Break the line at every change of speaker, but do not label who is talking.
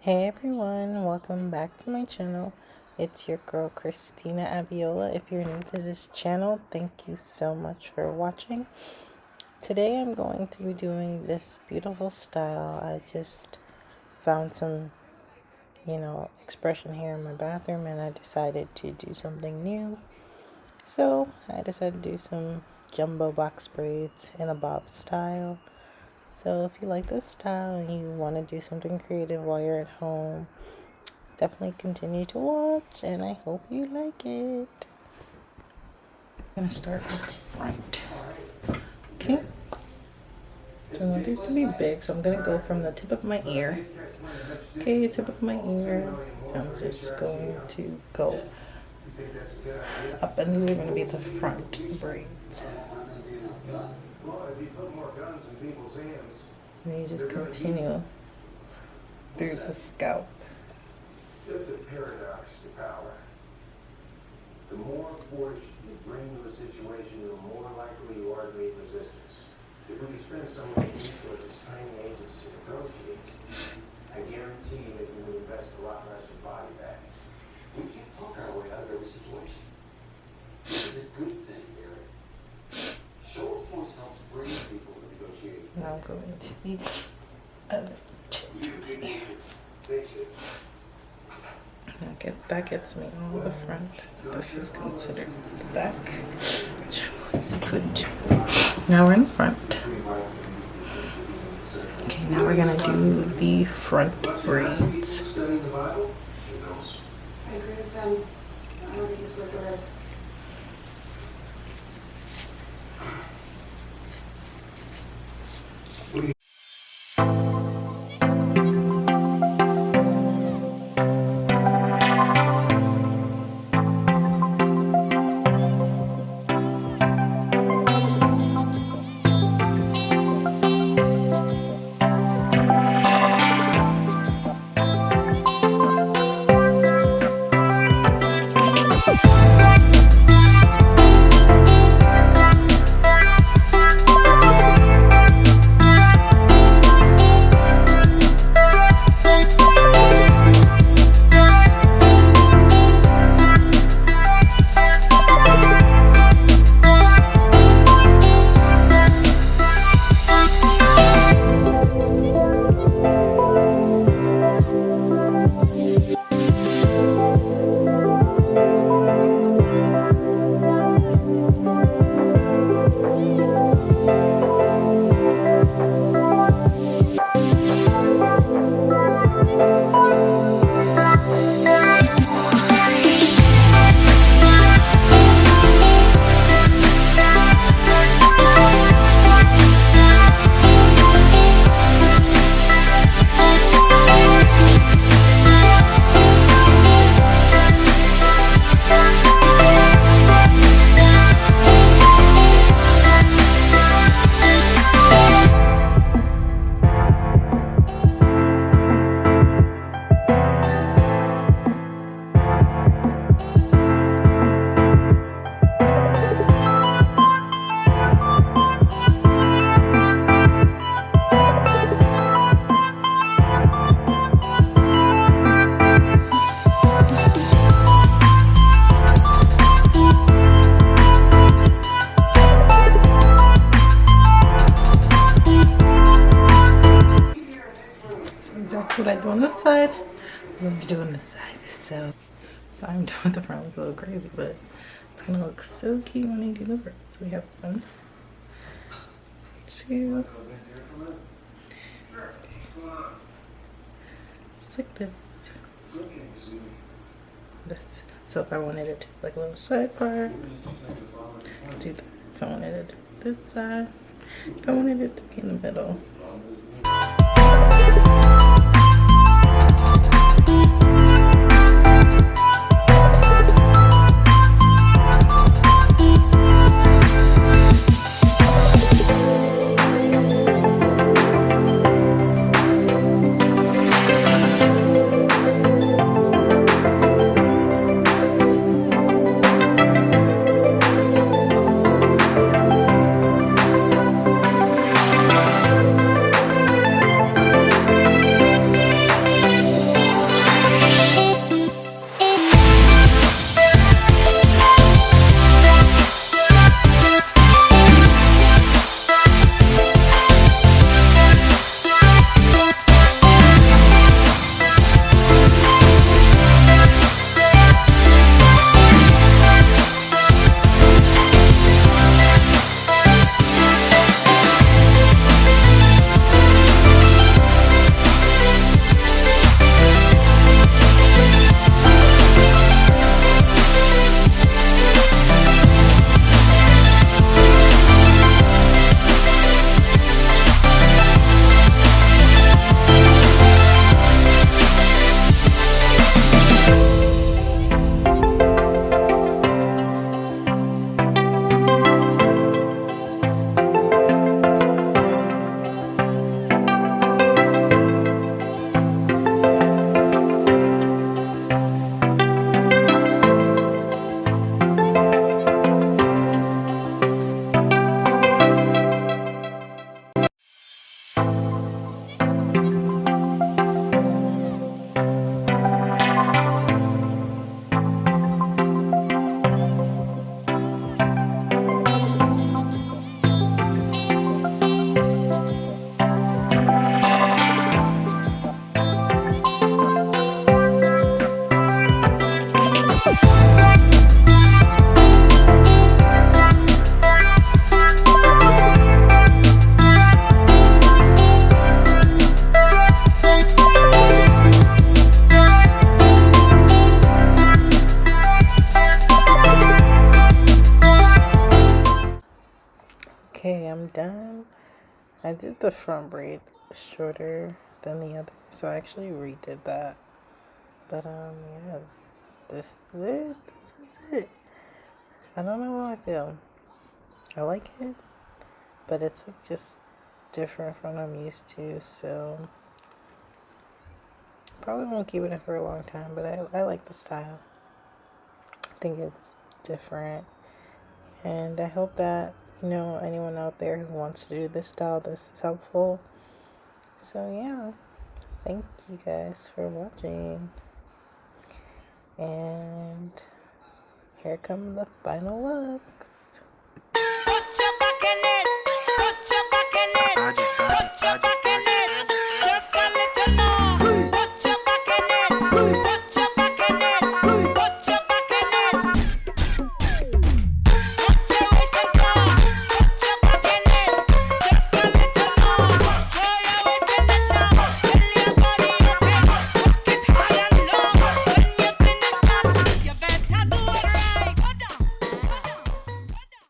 Hey everyone, welcome back to my channel. It's your girl Christina Abiola. If you're new to this channel, thank you so much for watching. Today I'm going to be doing this beautiful style. I just found some, expression here in my bathroom and I decided to do something new. So I decided to do some jumbo box braids in a bob style. So if you like this style and you want to do something creative while you're at home, definitely continue to watch and I hope you like it. I'm going to start with the front. Okay. So I want these to be big, so I'm going to go from the tip of my ear. Okay, tip of my ear. I'm just going to go up, and these are going to be the front braids. And you just continue through the scalp.
There's a paradox to power. The more force you bring to a situation, the more likely you are to meet resistance. If we can spend so many resources training agents to negotiate, I guarantee that you will invest a lot less in body bags. We can't talk our way out of every situation. It's a good thing, Eric. Show of force helps bring people to negotiate.
Now I'm going to the other tip. Okay, that gets me on the front. This is considered the back, which I'm going to put. Now we're in the front. Okay, now we're gonna do the front braids.
I agree with them. I don't think it's rigorous.
Exactly what I do on this side, I'm going to do on this side. So I'm doing the front, look a little crazy, but it's gonna look so cute when I do the braids. So we have 1, 2, just like this. This. So if I wanted it to be like a little side part, I could do that. If I wanted it to be this side, if I wanted it to be in the middle. I did the front braid shorter than the other, so I actually redid that. But yeah, this is it. This is it. I don't know how I feel. I like it, but it's like just different from what I'm used to, so probably won't keep it in for a long time. But I like the style. I think it's different, and I hope that anyone out there who wants to do this style, this is helpful. So yeah, thank you guys for watching, and here come the final looks.